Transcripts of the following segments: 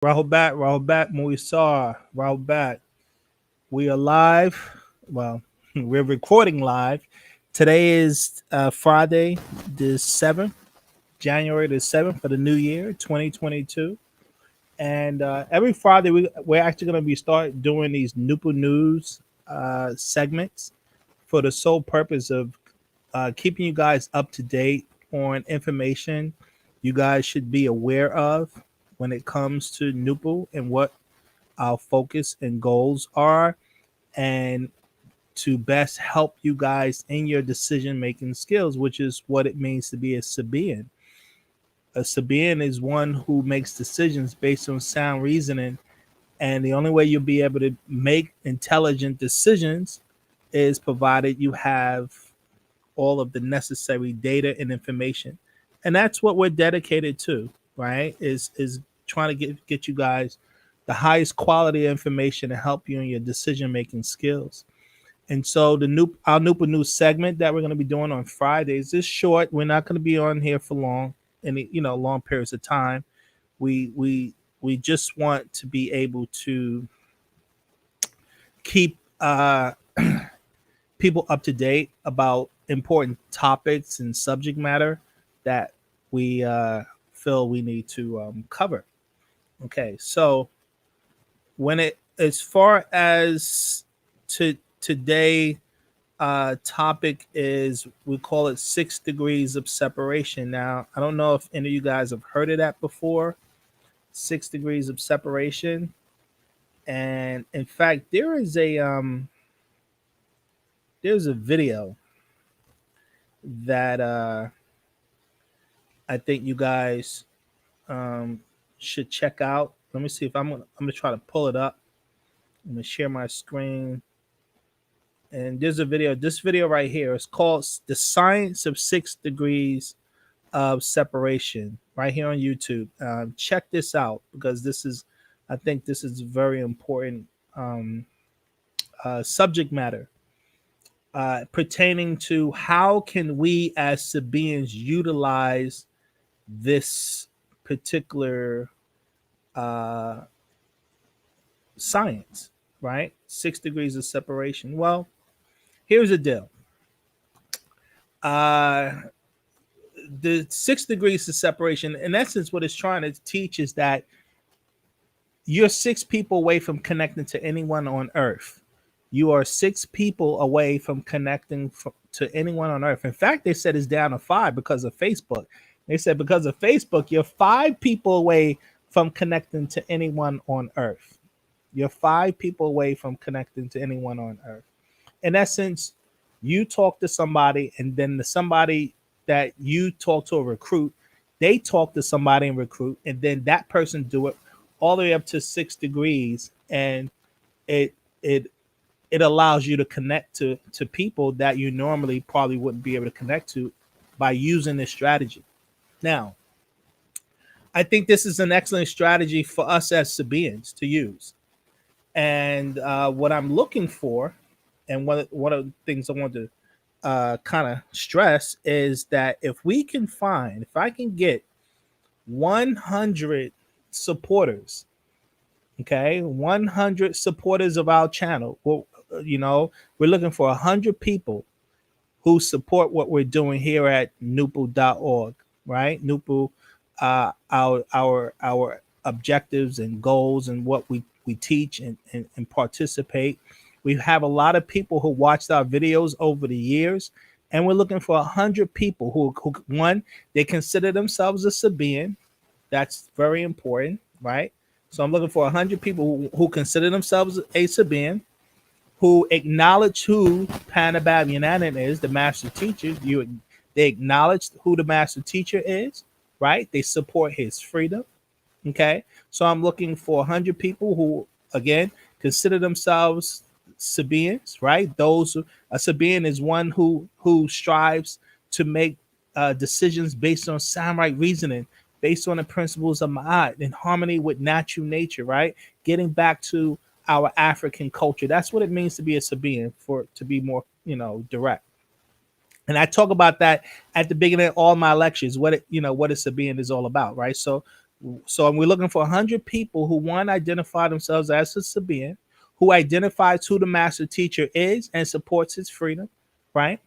Raahubaat Muysar, Raahubaat. We are live. Well, we're recording live. Today is Friday, the 7th, January the 7th for the new year, 2022. And every Friday, we're actually going to be start doing these Nupu News segments for the sole purpose of keeping you guys up to date on information you guys should be aware of when it comes to Nupu and what our focus and goals are, and to best help you guys in your decision making skills, which is what it means to be a Sabian. A Sabian is one who makes decisions based on sound reasoning, and the only way you'll be able to make intelligent decisions is provided you have all of the necessary data and information. And that's what we're dedicated to, right? Is trying to get you guys the highest quality information to help you in your decision making skills. And so our Noopa News segment that we're going to be doing on Fridays is short. We're not going to be on here for long periods of time. We just want to be able to keep people up to date about important topics and subject matter that we feel we need to cover. Okay, so when it as far as today topic is, we call it 6 degrees of separation. Now, I don't know if any of you guys have heard of that before. 6 degrees of separation. And in fact, there's a video that I think you guys should check out. Let me see if I'm gonna try to pull it up. I'm gonna share my screen. And there's a video. This video right here is called "The Science of 6 Degrees of Separation." Right here on YouTube. Check this out, because I think this is very important subject matter pertaining to how can we as Sabians utilize this particular uh, science, right? 6 degrees of separation. Well, here's the deal. The 6 degrees of separation, in essence, what it's trying to teach is that you're 6 people away from connecting to anyone on Earth. You are 6 people away from connecting to anyone on Earth. In fact, they said it's down to 5 because of Facebook. They said because of Facebook, you're 5 people away from connecting to anyone on Earth. You're 5 people away from connecting to anyone on Earth. In essence, you talk to somebody, and then somebody that you talk to, a recruit, they talk to somebody and recruit, and then that person do it all the way up to 6 degrees, and it it it allows you to connect to people that you normally probably wouldn't be able to connect to by using this strategy. Now, I think this is an excellent strategy for us as Sabians to use. And what I'm looking for, and one of the things I want to kind of stress, is that if I can get 100 supporters, okay, 100 supporters of our channel. Well, we're looking for 100 people who support what we're doing here at NoopooH.org, right? Noopoo, our objectives and goals and what we teach and participate. We have a lot of people who watched our videos over the years, and we're looking for 100 people who one, they consider themselves a Sabian. That's very important, right? So I'm looking for 100 people who consider themselves a Sabian, who acknowledge who Panabab Yananan is, the master teacher. They acknowledge who the master teacher is, right? They support his freedom. Okay. So I'm looking for 100 people who, again, consider themselves Sabians, right? A Sabian is one who strives to make decisions based on sound right reasoning, based on the principles of Ma'at, in harmony with natural nature, right? Getting back to our African culture. That's what it means to be a Sabian, to be more, direct. And I talk about that at the beginning of all my lectures, what a Sabian is all about, right? So So we're looking for 100 people who, one, identify themselves as a Sabian, who identifies who the master teacher is and supports his freedom, right?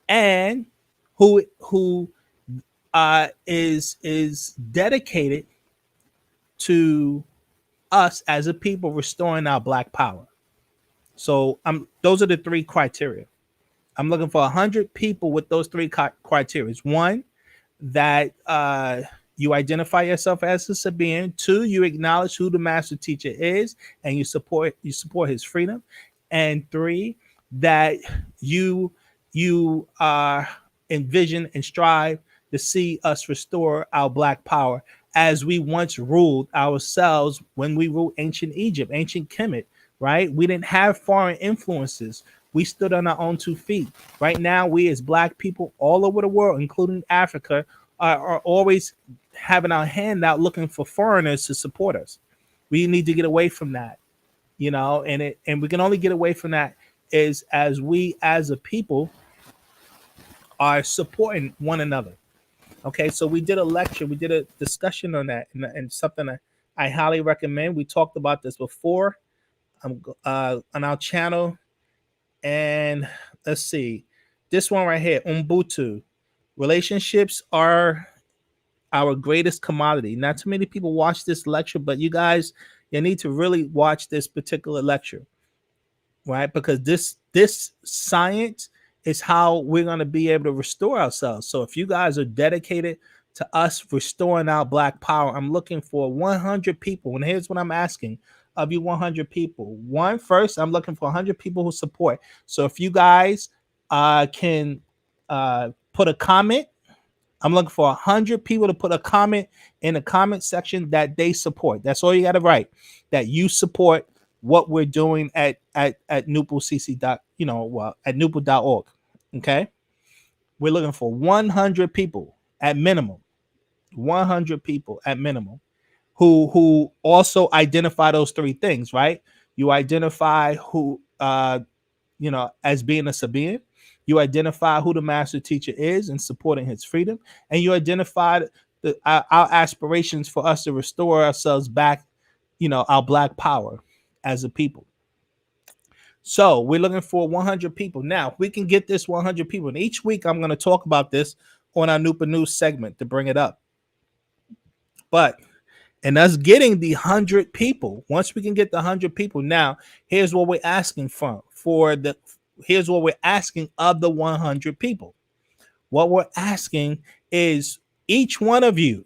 And who is dedicated to us as a people restoring our black power. So those are the three criteria. I'm looking for 100 people with those three criteria. One, that you identify yourself as a Sabian. Two, you acknowledge who the master teacher is and you support his freedom. And three, that you envision and strive to see us restore our black power as we once ruled ourselves when we ruled ancient Egypt, ancient Kemet, right? We didn't have foreign influences. We stood on our own 2 feet. Right now, we as black people all over the world, including Africa, are always having our hand out looking for foreigners to support us. We need to get away from that, and we can only get away from that is as we as a people are supporting one another. Okay, so we did a lecture, we did a discussion on that, and something I highly recommend. We talked about this before on our channel, and let's see, this one right here, Ubuntu. Relationships are our greatest commodity. Not too many people watch this lecture, but you need to really watch this particular lecture, right? Because this science is how we're going to be able to restore ourselves. So if you guys are dedicated to us restoring our black power, I'm looking for 100 people. And here's what I'm asking of you: 100 people. First, I'm looking for 100 people who support. So if you guys can put a comment, I'm looking for 100 people to put a comment in the comment section that they support. That's all you got to write, that you support what we're doing at NoopooCC at noopoo.org. Okay, we're looking for 100 people at minimum. 100 people at minimum who also identify those three things, right? You identify who as being a Sabian. You identify who the master teacher is and supporting his freedom, and you identify our aspirations for us to restore ourselves back, our black power as a people. So we're looking for 100 people. Now, if we can get this 100 people, and each week I'm going to talk about this on our NoopooH News segment to bring it up. But and us getting the 100 people, once we can get the 100 people, now here's what we're asking here's what we're asking of the 100 people. What we're asking is each one of you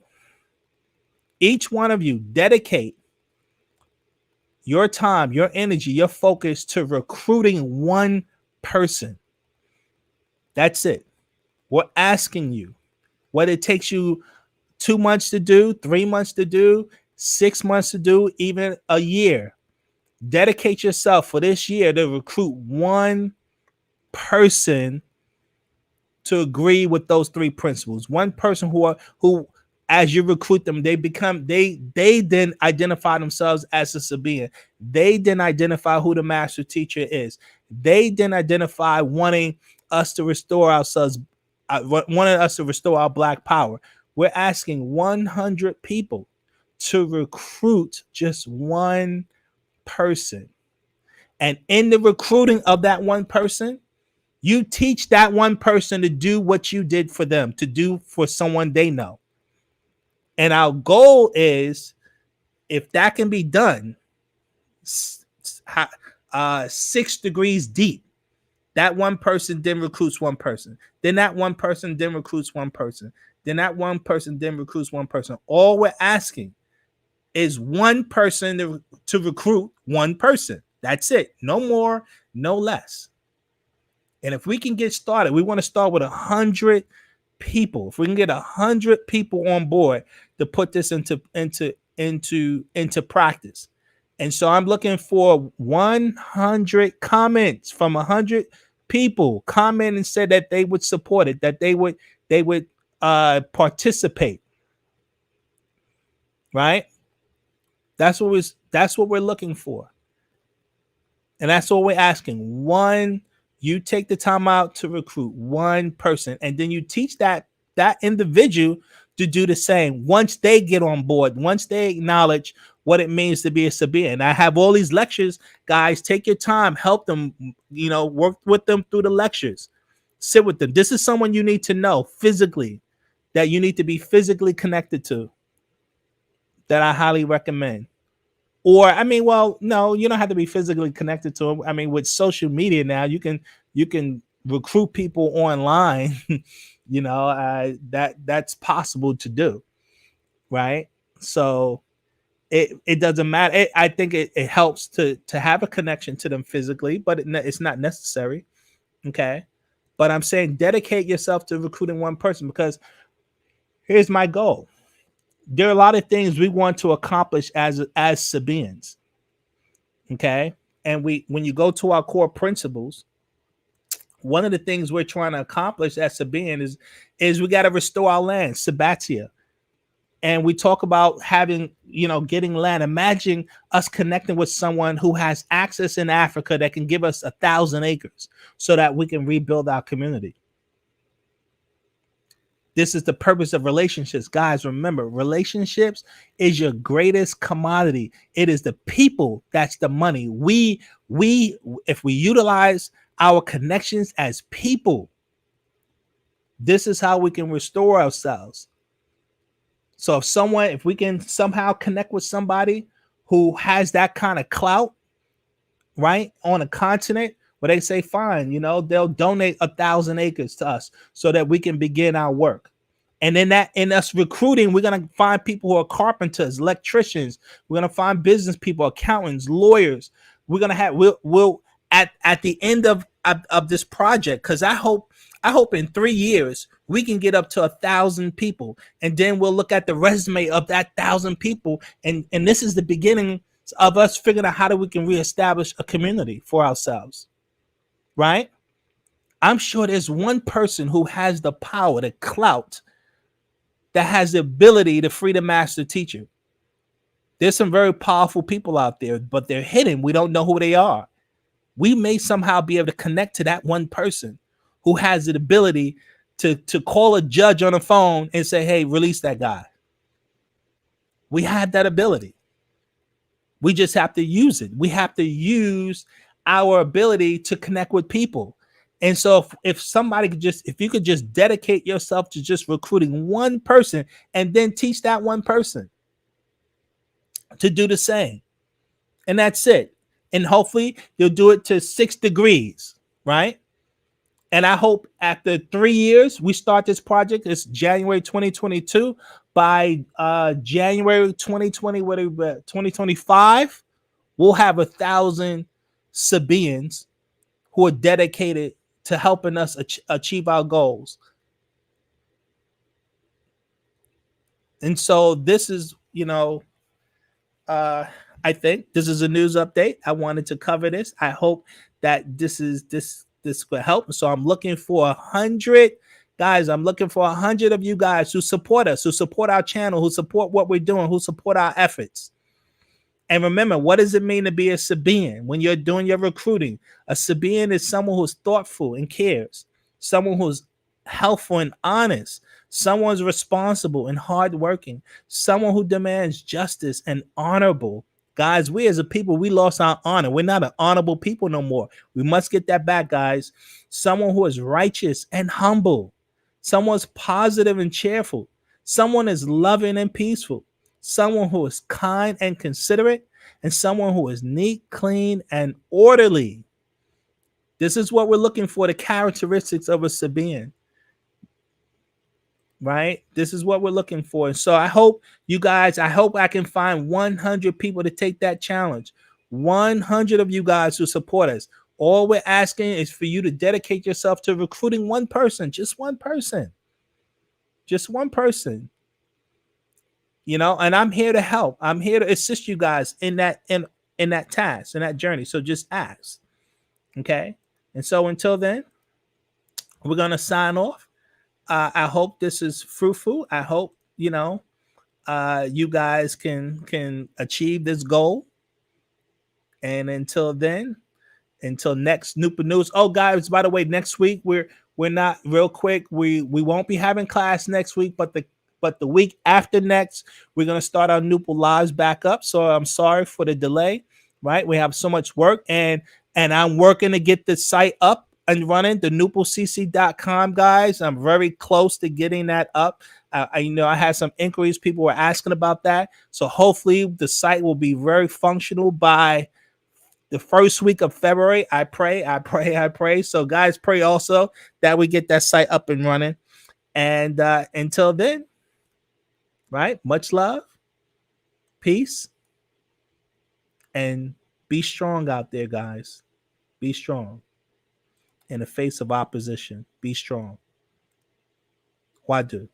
dedicate your time, your energy, your focus to recruiting one person. That's it. We're asking you, whether it takes you 2 months to do, 3 months to do, 6 months to do, even a year. Dedicate yourself for this year to recruit one person to agree with those three principles. One person who as you recruit them, they then identify themselves as a Sabian. They then identify who the master teacher is. They then identify wanting us to restore ourselves, wanting us to restore our black power. We're asking 100 people to recruit just one person. And in the recruiting of that one person, you teach that one person to do what you did for them, to do for someone they know. And our goal is, if that can be done 6 degrees deep, that one person then recruits one person. Then that one person then recruits one person. Then that one person then recruits one person. All we're asking is one person to recruit one person. That's it. No more, no less. And if we can get started, we want to start with 100 people. If we can get 100 people on board to put this into practice. And so I'm looking for 100 comments from 100 people. Comment and say that they would support it, that they would participate. Right? That's what we're looking for. And that's all we're asking. You take the time out to recruit one person, and then you teach that individual to do the same once they get on board, once they acknowledge what it means to be a Sabian. I have all these lectures, guys. Take your time, help them, work with them through the lectures, sit with them. This is someone you need to know physically, that you need to be physically connected to, that I highly recommend. Or I mean, well, no, you don't have to be physically connected to them. I mean, with social media now, you can recruit people online. That's possible to do, right? So it doesn't matter. I think it helps to have a connection to them physically, but it's not necessary. Okay, but I'm saying dedicate yourself to recruiting one person, because here's my goal. There are a lot of things we want to accomplish as Sabians. Okay, and when you go to our core principles, one of the things we're trying to accomplish as Sabian is we got to restore our land, Sabbatia. And we talk about having, getting land. Imagine us connecting with someone who has access in Africa that can give us 1,000 acres so that we can rebuild our community. This is the purpose of relationships. Guys, remember, relationships is your greatest commodity. It is the people that's the money. If we utilize our connections as people, this is how we can restore ourselves. So if we can somehow connect with somebody who has that kind of clout, right, on a continent where they say, fine, they'll donate 1,000 acres to us so that we can begin our work. And in us recruiting, we're going to find people who are carpenters, electricians. We're going to find business people, accountants, lawyers. We're going to have, we'll at the end of this project, because I hope in 3 years we can get up to 1,000 people, and then we'll look at the resume of that 1,000 people, and this is the beginning of us figuring out how we can reestablish a community for ourselves, right? I'm sure there's one person who has the power, the clout, that has the ability to free the master teacher. There's some very powerful people out there, but they're hidden. We don't know who they are. We may somehow be able to connect to that one person who has the ability to call a judge on the phone and say, hey, release that guy. We have that ability. We just have to use it. We have to use our ability to connect with people. And so if you could just dedicate yourself to just recruiting one person, and then teach that one person to do the same. And that's it. And hopefully you'll do it to 6 degrees, right? And I hope after 3 years, we start this project. It's January 2022. By January 2025, we'll have 1,000 Sabians who are dedicated to helping us achieve our goals. And so this is, I think this is a news update. I wanted to cover this. I hope that this will help. So I'm looking for 100 guys. I'm looking for 100 of you guys who support us, who support our channel, who support what we're doing, who support our efforts. And remember, what does it mean to be a Sabian when you're doing your recruiting? A Sabian is someone who's thoughtful and cares, someone who's helpful and honest, someone who's responsible and hardworking, someone who demands justice and honorable. Guys, we as a people, we lost our honor. We're not an honorable people no more. We must get that back, guys. Someone who is righteous and humble, someone's positive and cheerful, someone is loving and peaceful, someone who is kind and considerate, and someone who is neat, clean, and orderly. This is what we're looking for, the characteristics of a Sabian, right? This is what we're looking for. And so I hope I can find 100 people to take that challenge. 100 of you guys who support us. All we're asking is for you to dedicate yourself to recruiting one person, just one person. Just one person. And I'm here to help. I'm here to assist you guys in that task, in that journey. So just ask. Okay. And so until then, we're gonna sign off. I hope this is fruitful. I hope you guys can achieve this goal. And until then, until next NoopooH News. Oh, guys, by the way, next week we're not real quick. We won't be having class next week, but But the week after next, we're gonna start our Newport lives back up. So I'm sorry for the delay. Right, we have so much work, and I'm working to get the site up and running. The NoopooCC.com, guys. I'm very close to getting that up. I had some inquiries. People were asking about that. So hopefully the site will be very functional by the first week of February. I pray, I pray, I pray. So guys, pray also that we get that site up and running. And until then, right? Much love, peace, and be strong out there, guys. Be strong in the face of opposition. Be strong. Why do?